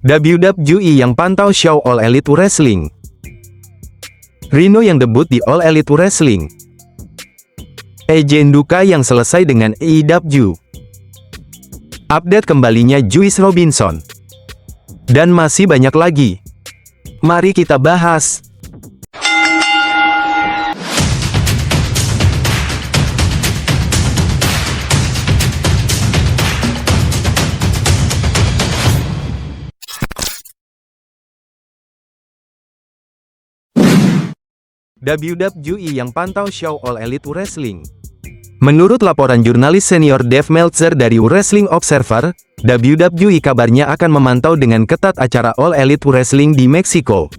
WWE yang pantau show All Elite Wrestling. Rhino yang debut di All Elite Wrestling. AJ Nduka yang selesai dengan AEW. Update kembalinya Juice Robinson. Dan masih banyak lagi. Mari kita bahas. WWE yang pantau show All Elite Wrestling. Menurut laporan jurnalis senior Dave Meltzer dari Wrestling Observer, WWE kabarnya akan memantau dengan ketat acara All Elite Wrestling di Meksiko.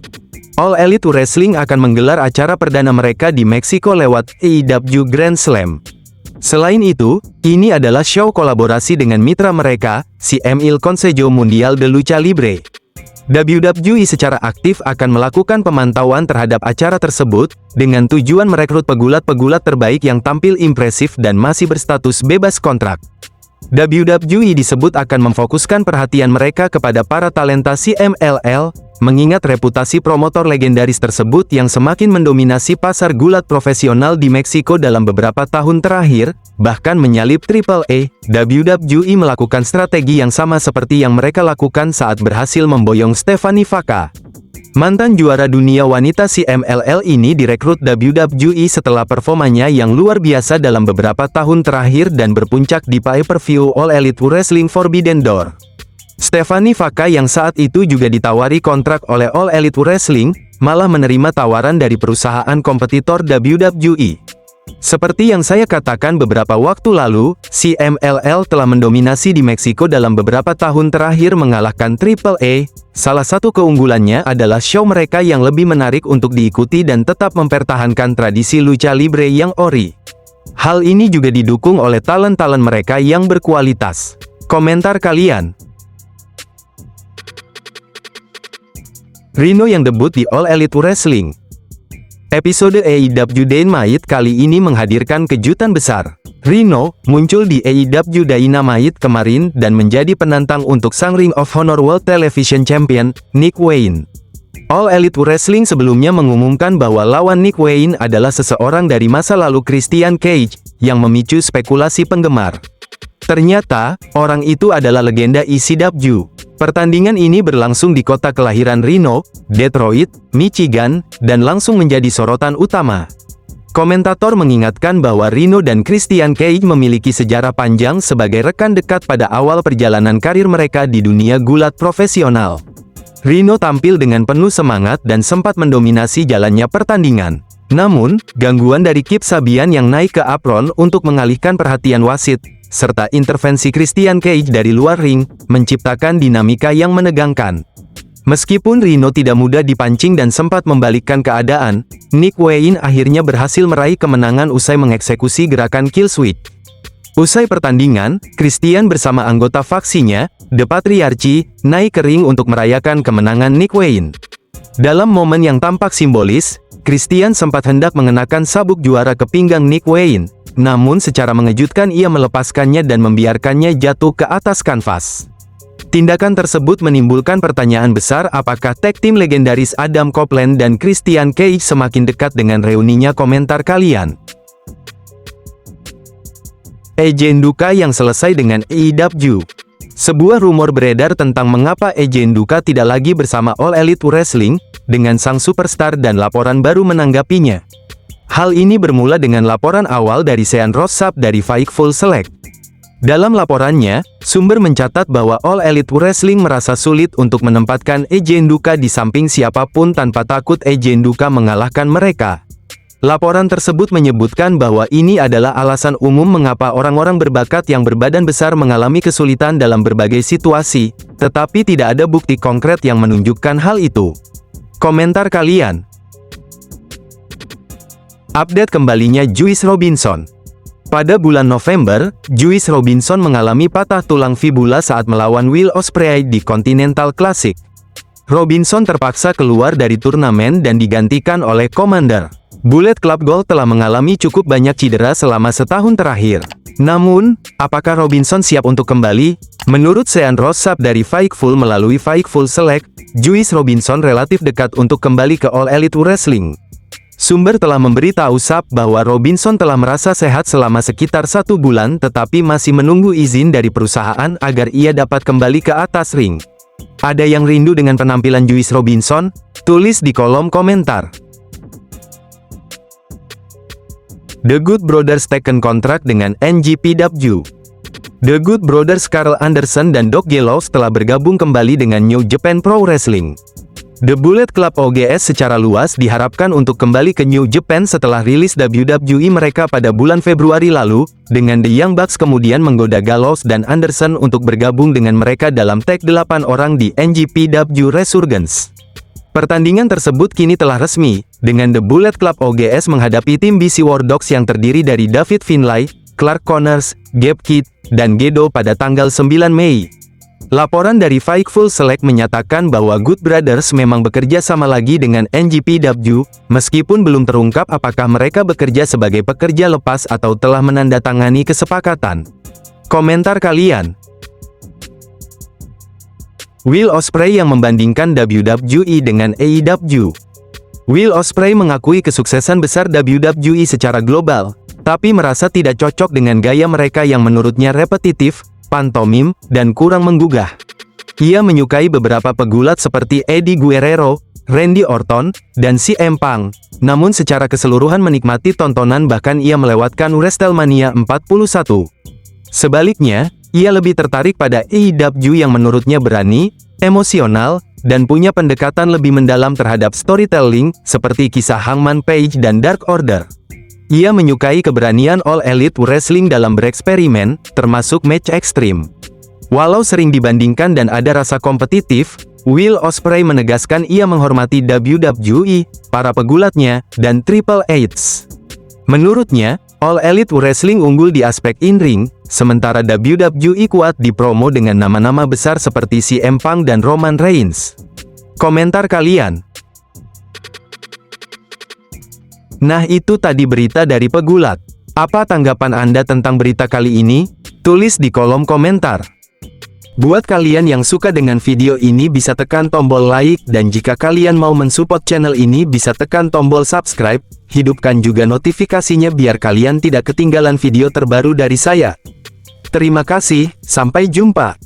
All Elite Wrestling akan menggelar acara perdana mereka di Meksiko lewat AEW Grand Slam. Selain itu, ini adalah show kolaborasi dengan mitra mereka, CM Il Consejo Mundial de Lucha Libre. WWE secara aktif akan melakukan pemantauan terhadap acara tersebut, dengan tujuan merekrut pegulat-pegulat terbaik yang tampil impresif dan masih berstatus bebas kontrak. WWE disebut akan memfokuskan perhatian mereka kepada para talenta CMLL, mengingat reputasi promotor legendaris tersebut yang semakin mendominasi pasar gulat profesional di Meksiko dalam beberapa tahun terakhir, bahkan menyalip AAA. WWE melakukan strategi yang sama seperti yang mereka lakukan saat berhasil memboyong Stephanie Vaca. Mantan juara dunia wanita CMLL ini direkrut WWE setelah performanya yang luar biasa dalam beberapa tahun terakhir dan berpuncak di pay-per-view All Elite Wrestling Forbidden Door. Stephanie Vaca yang saat itu juga ditawari kontrak oleh All Elite Wrestling, malah menerima tawaran dari perusahaan kompetitor WWE. Seperti yang saya katakan beberapa waktu lalu, CMLL telah mendominasi di Meksiko dalam beberapa tahun terakhir mengalahkan AAA. Salah satu keunggulannya adalah show mereka yang lebih menarik untuk diikuti dan tetap mempertahankan tradisi lucha libre yang ori. Hal ini juga didukung oleh talent-talent mereka yang berkualitas. Komentar kalian? Rhino yang debut di All Elite Wrestling. Episode AEW Dynamite kali ini menghadirkan kejutan besar. Rhino muncul di AEW Dynamite kemarin dan menjadi penantang untuk sang Ring of Honor World Television Champion, Nick Wayne. All Elite Wrestling sebelumnya mengumumkan bahwa lawan Nick Wayne adalah seseorang dari masa lalu Christian Cage, yang memicu spekulasi penggemar. Ternyata, orang itu adalah legenda ECW. Pertandingan ini berlangsung di kota kelahiran Rhino, Detroit, Michigan, dan langsung menjadi sorotan utama. Komentator mengingatkan bahwa Rhino dan Christian Cage memiliki sejarah panjang sebagai rekan dekat pada awal perjalanan karir mereka di dunia gulat profesional. Rhino tampil dengan penuh semangat dan sempat mendominasi jalannya pertandingan. Namun, gangguan dari Kip Sabian yang naik ke apron untuk mengalihkan perhatian wasit, serta intervensi Christian Cage dari luar ring, menciptakan dinamika yang menegangkan. Meskipun Rhino tidak mudah dipancing dan sempat membalikkan keadaan, Nick Wayne akhirnya berhasil meraih kemenangan usai mengeksekusi gerakan kill switch. Usai pertandingan, Christian bersama anggota faksinya, The Patriarchy, naik ke ring untuk merayakan kemenangan Nick Wayne. Dalam momen yang tampak simbolis, Christian sempat hendak mengenakan sabuk juara ke pinggang Nick Wayne. Namun secara mengejutkan ia melepaskannya dan membiarkannya jatuh ke atas kanvas. Tindakan tersebut menimbulkan pertanyaan besar, apakah tag team legendaris Adam Copeland dan Christian Cage semakin dekat dengan reuninya? Komentar kalian? AJ Nduka yang selesai dengan AEW. Sebuah rumor beredar tentang mengapa AJ Nduka tidak lagi bersama All Elite Wrestling, dengan sang superstar dan laporan baru menanggapinya. Hal ini bermula dengan laporan awal dari Sean Ross Sapp dari Fightful Select. Dalam laporannya, sumber mencatat bahwa All Elite Wrestling merasa sulit untuk menempatkan AJ Nduka di samping siapapun tanpa takut AJ Nduka mengalahkan mereka. Laporan tersebut menyebutkan bahwa ini adalah alasan umum mengapa orang-orang berbakat yang berbadan besar mengalami kesulitan dalam berbagai situasi, tetapi tidak ada bukti konkret yang menunjukkan hal itu. Komentar kalian? Update kembalinya Juice Robinson. Pada bulan November, Juice Robinson mengalami patah tulang fibula saat melawan Will Ospreay di Continental Classic. Robinson terpaksa keluar dari turnamen dan digantikan oleh Commander. Bullet Club Gold telah mengalami cukup banyak cedera selama setahun terakhir. Namun, apakah Robinson siap untuk kembali? Menurut Sean Rossap dari Fightful melalui Fightful Select, Juice Robinson relatif dekat untuk kembali ke All Elite Wrestling. Sumber telah memberitahu Sap bahwa Robinson telah merasa sehat selama sekitar 1 bulan tetapi masih menunggu izin dari perusahaan agar ia dapat kembali ke atas ring. Ada yang rindu dengan penampilan Juice Robinson? Tulis di kolom komentar. The Good Brothers teken kontrak dengan NJPW. The Good Brothers Carl Anderson dan Doc Gallows telah bergabung kembali dengan New Japan Pro Wrestling. The Bullet Club OGS secara luas diharapkan untuk kembali ke New Japan setelah rilis WWE mereka pada bulan Februari lalu, dengan The Young Bucks kemudian menggoda Gallows dan Anderson untuk bergabung dengan mereka dalam tag 8 orang di NJPW Resurgence. Pertandingan tersebut kini telah resmi, dengan The Bullet Club OGS menghadapi tim BC War Dogs yang terdiri dari David Finlay, Clark Connors, Gabe Kidd, dan Gedo pada tanggal 9 Mei. Laporan dari Fightful Select menyatakan bahwa Good Brothers memang bekerja sama lagi dengan NJPW, meskipun belum terungkap apakah mereka bekerja sebagai pekerja lepas atau telah menandatangani kesepakatan. Komentar kalian. Will Ospreay yang membandingkan WWE dengan AEW. Will Ospreay mengakui kesuksesan besar WWE secara global, tapi merasa tidak cocok dengan gaya mereka yang menurutnya repetitif, pantomim, dan kurang menggugah. Ia menyukai beberapa pegulat seperti Eddie Guerrero, Randy Orton, dan CM Punk, namun secara keseluruhan menikmati tontonan bahkan ia melewatkan WrestleMania 41. Sebaliknya, ia lebih tertarik pada AEW yang menurutnya berani, emosional, dan punya pendekatan lebih mendalam terhadap storytelling, seperti kisah Hangman Page dan Dark Order. Ia menyukai keberanian All Elite Wrestling dalam bereksperimen, termasuk match ekstrim. Walau sering dibandingkan dan ada rasa kompetitif, Will Ospreay menegaskan ia menghormati WWE, para pegulatnya, dan Triple H. Menurutnya, All Elite Wrestling unggul di aspek in-ring, sementara WWE kuat di promo dengan nama-nama besar seperti CM Punk dan Roman Reigns. Komentar kalian. Nah itu tadi berita dari pegulat. Apa tanggapan Anda tentang berita kali ini? Tulis di kolom komentar. Buat kalian yang suka dengan video ini bisa tekan tombol like dan jika kalian mau mensupport channel ini bisa tekan tombol subscribe. Hidupkan juga notifikasinya biar kalian tidak ketinggalan video terbaru dari saya. Terima kasih, sampai jumpa.